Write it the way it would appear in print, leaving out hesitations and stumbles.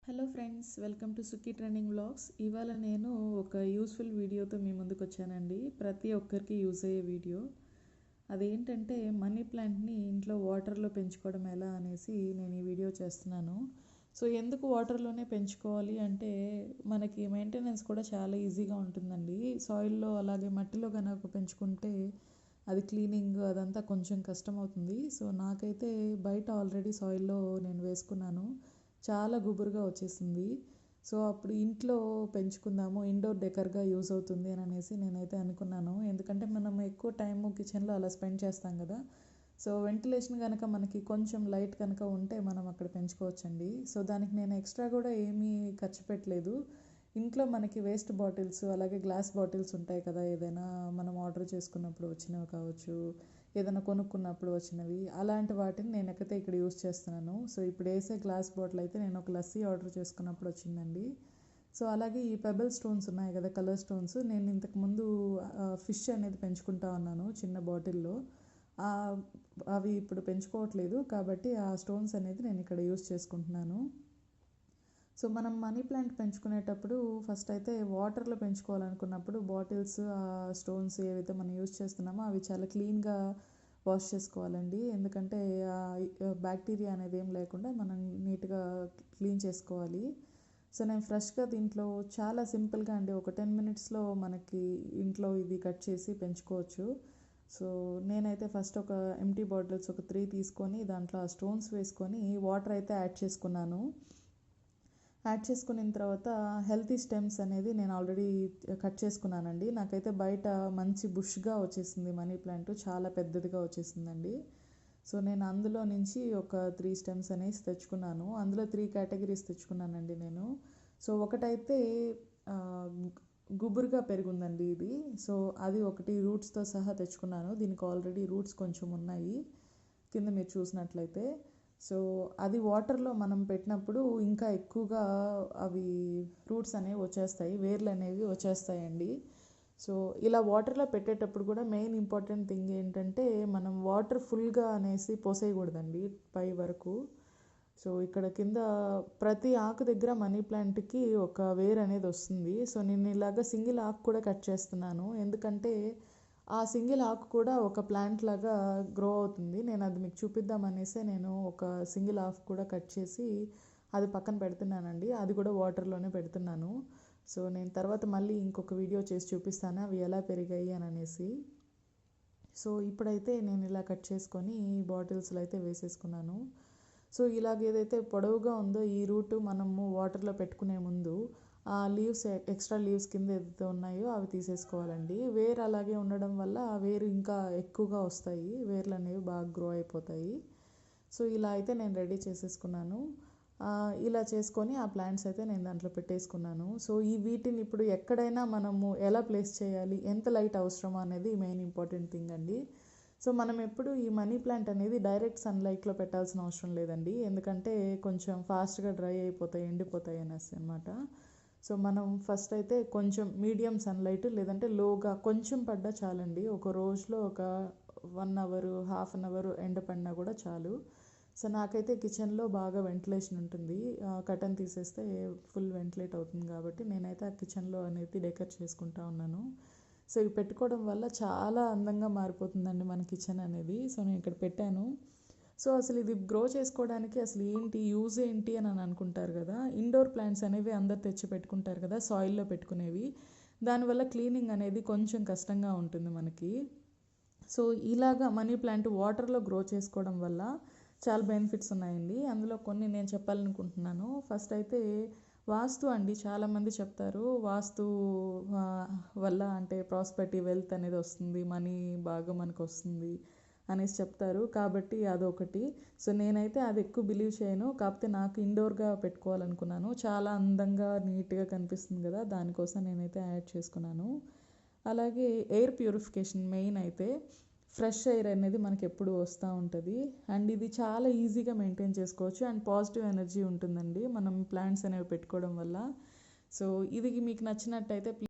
Hello friends, welcome to Sukhi trending vlogs. ఇవాళ నేను ఒక యూస్ఫుల్ వీడియోతో మీ ముందుకు వచ్చానండి. ప్రతి ఒక్కరికి యూజ్ అయ్యే వీడియో. అదేంటంటే మనీ ప్లాంట్ని ఇంట్లో వాటర్లో పెంచుకోవడం ఎలా అనేసి నేను ఈ వీడియో చేస్తున్నాను. సో ఎందుకు వాటర్లోనే పెంచుకోవాలి అంటే మనకి మెయింటెనెన్స్ కూడా చాలా ఈజీగా ఉంటుందండి. సాయిల్లో అలాగే మట్టిలో కనుక పెంచుకుంటే అది క్లీనింగ్ అదంతా కొంచెం కష్టం అవుతుంది. సో నాకైతే బయట ఆల్రెడీ సాయిల్లో నేను వేసుకున్నాను, చాలా గుబురుగా వచ్చేసింది. సో అప్పుడు ఇంట్లో పెంచుకుందాము, ఇండోర్ డెకర్గా యూజ్ అవుతుంది అని అనేసి నేనైతే అనుకున్నాను. ఎందుకంటే మనం ఎక్కువ టైము కిచెన్లో అలా స్పెండ్ చేస్తాం కదా. సో వెంటిలేషన్ కనుక మనకి కొంచెం లైట్ కనుక ఉంటే మనం అక్కడ పెంచుకోవచ్చండి. సో దానికి నేను ఎక్స్ట్రా కూడా ఏమీ ఖర్చు పెట్టలేదు. ఇంట్లో మనకి వేస్ట్ బాటిల్స్ అలాగే గ్లాస్ బాటిల్స్ ఉంటాయి కదా, ఏదైనా మనం ఆర్డర్ చేసుకున్నప్పుడు వచ్చినవి కావచ్చు, ఏదైనా కొనుక్కున్నప్పుడు వచ్చినవి, అలాంటి వాటిని నేనైతే ఇక్కడ యూస్ చేస్తున్నాను. సో ఇప్పుడు వేసే గ్లాస్ బాటిల్ అయితే నేను ఒక లస్సీ ఆర్డర్ చేసుకున్నప్పుడు వచ్చిందండి. సో అలాగే ఈ పెబల్ స్టోన్స్ ఉన్నాయి కదా, కలర్ స్టోన్స్, నేను ఇంతకుముందు ఫిష్ అనేది పెంచుకుంటా ఉన్నాను చిన్న బాటిల్లో. అవి ఇప్పుడు పెంచుకోవట్లేదు కాబట్టి ఆ స్టోన్స్ అనేది నేను ఇక్కడ యూస్ చేసుకుంటున్నాను. సో మనం మనీ ప్లాంట్ పెంచుకునేటప్పుడు ఫస్ట్ అయితే వాటర్లో పెంచుకోవాలనుకున్నప్పుడు బాటిల్స్, స్టోన్స్ ఏవైతే మనం యూజ్ చేస్తున్నామో అవి చాలా క్లీన్గా వాష్ చేసుకోవాలండి. ఎందుకంటే బ్యాక్టీరియా అనేది ఏం లేకుండా మనం నీట్గా క్లీన్ చేసుకోవాలి. సో నేను ఫ్రెష్గా దీంట్లో చాలా సింపుల్గా అండి, ఒక 10 మినిట్స్లో మనకి ఇంట్లో ఇది కట్ చేసి పెంచుకోవచ్చు. సో నేనైతే ఫస్ట్ ఒక ఎంటీ బాటిల్స్ ఒక 3 తీసుకొని దాంట్లో ఆ స్టోన్స్ వేసుకొని వాటర్ అయితే యాడ్ చేసుకున్నాను. యాడ్ చేసుకున్న తర్వాత హెల్తీ స్టెమ్స్ అనేది నేను ఆల్రెడీ కట్ చేసుకున్నానండి. నాకైతే బయట మంచి బుష్గా వచ్చేసింది మనీ ప్లాంట్, చాలా పెద్దదిగా వచ్చేసిందండి. సో నేను అందులో నుంచి ఒక 3 స్టెమ్స్ అనేసి తెచ్చుకున్నాను. అందులో 3 కేటగిరీస్ తెచ్చుకున్నానండి నేను. సో ఒకటైతే గుబురుగా పెరుగుందండి ఇది. సో అది ఒకటి రూట్స్తో సహా తెచ్చుకున్నాను. దీనికి ఆల్రెడీ రూట్స్ కొంచెం ఉన్నాయి కింద మీరు చూసినట్లయితే. సో అది వాటర్లో మనం పెట్టినప్పుడు ఇంకా ఎక్కువగా అవి రూట్స్ అనేవి వచ్చేస్తాయి, వేర్లు అనేవి వచ్చేస్తాయండి. సో ఇలా వాటర్లో పెట్టేటప్పుడు కూడా మెయిన్ ఇంపార్టెంట్ థింగ్ ఏంటంటే మనం వాటర్ ఫుల్గా అనేసి పోసేయకూడదండి పై వరకు. సో ఇక్కడ కింద ప్రతి ఆకు దగ్గర మనీ ప్లాంట్కి ఒక వేర్ అనేది వస్తుంది. సో నేను ఇలాగ సింగిల్ ఆకు కూడా కట్ చేస్తున్నాను, ఎందుకంటే ఆ సింగిల్ ఆకు కూడా ఒక ప్లాంట్ లాగా గ్రో అవుతుంది. నేను అది మీకు చూపిద్దామనేసి నేను ఒక సింగిల్ ఆకు కూడా కట్ చేసి అది పక్కన పెడుతున్నానండి. అది కూడా వాటర్లోనే పెడుతున్నాను. సో నేను తర్వాత మళ్ళీ ఇంకొక వీడియో చేసి చూపిస్తాను అవి ఎలా పెరిగాయి అని అనేసి. సో ఇప్పుడైతే నేను ఇలా కట్ చేసుకొని బాటిల్స్లో అయితే వేసేసుకున్నాను. సో ఇలాగ ఏదైతే పొడవుగా ఉందో ఈ రూట్ మనము వాటర్లో పెట్టుకునే ముందు ఆ లీవ్స్, ఎక్స్ట్రా లీవ్స్ కింద ఏదైతే ఉన్నాయో అవి తీసేసుకోవాలండి. వేరు అలాగే ఉండడం వల్ల ఆ వేరు ఇంకా ఎక్కువగా వస్తాయి, వేర్లు అనేవి బాగా గ్రో అయిపోతాయి. సో ఇలా అయితే నేను రెడీ చేసేసుకున్నాను. ఇలా చేసుకొని ఆ ప్లాంట్స్ అయితే నేను దాంట్లో పెట్టేసుకున్నాను. సో వీటిని ఇప్పుడు ఎక్కడైనా మనము ఎలా ప్లేస్ చేయాలి, ఎంత లైట్ అవసరం అనేది మెయిన్ ఇంపార్టెంట్ థింగ్ అండి. సో మనం ఎప్పుడు ఈ మనీ ప్లాంట్ అనేది డైరెక్ట్ సన్లైట్లో పెట్టాల్సిన అవసరం లేదండి, ఎందుకంటే కొంచెం ఫాస్ట్గా డ్రై అయిపోతాయి, ఎండిపోతాయి అనేసి అనమాట. సో మనం ఫస్ట్ అయితే కొంచెం మీడియం సన్లైట్ లేదంటే లోగా కొంచెం పడ్డా చాలండి. ఒక రోజులో ఒక 1 అవర్, హాఫ్ అన్ అవర్ ఎండ పడినా కూడా చాలు. సో నాకైతే కిచెన్లో బాగా వెంటిలేషన్ ఉంటుంది, కర్టన్ తీసేస్తే ఫుల్ వెంటిలేట్ అవుతుంది కాబట్టి నేనైతే ఆ కిచెన్లో అనేది డెకర్ చేసుకుంటా ఉన్నాను. సో ఇవి పెట్టుకోవడం వల్ల చాలా అందంగా మారిపోతుందండి మన కిచెన్ అనేది. సో నేను ఇక్కడ పెట్టాను. సో అసలు ఇది గ్రో చేసుకోవడానికి అసలు ఏంటి యూజ్ ఏంటి అని అనుకుంటారు కదా. ఇండోర్ ప్లాంట్స్ అనేవి అందరు తెచ్చి పెట్టుకుంటారు కదా, సాయిల్లో పెట్టుకునేవి. దానివల్ల క్లీనింగ్ అనేది కొంచెం కష్టంగా ఉంటుంది మనకి. సో ఇలాగా మనీ ప్లాంట్ వాటర్లో గ్రో చేసుకోవడం వల్ల చాలా బెనిఫిట్స్ ఉన్నాయండి. అందులో కొన్ని నేను చెప్పాలనుకుంటున్నాను. ఫస్ట్ అయితే వాస్తు అండి, చాలామంది చెప్తారు వాస్తు వల్ల అంటే ప్రాస్పెరిటీ, వెల్త్ అనేది వస్తుంది, మనీ బాగా మనకు వస్తుంది అనేసి చెప్తారు కాబట్టి అదొకటి. సో నేనైతే అది ఎక్కువ బిలీవ్ చేయను, కాకపోతే నాకు ఇండోర్గా పెట్టుకోవాలనుకున్నాను, చాలా అందంగా నీట్గా కనిపిస్తుంది కదా, దానికోసం నేనైతే యాడ్ చేసుకున్నాను. అలాగే ఎయిర్ ప్యూరిఫికేషన్ మెయిన్ అయితే, ఫ్రెష్ ఎయిర్ అనేది మనకి ఎప్పుడు వస్తూ ఉంటుంది. అండ్ ఇది చాలా ఈజీగా మెయింటైన్ చేసుకోవచ్చు అండ్ పాజిటివ్ ఎనర్జీ ఉంటుందండి మనం ప్లాంట్స్ అనేవి పెట్టుకోవడం వల్ల. సో ఇది మీకు నచ్చినట్టయితే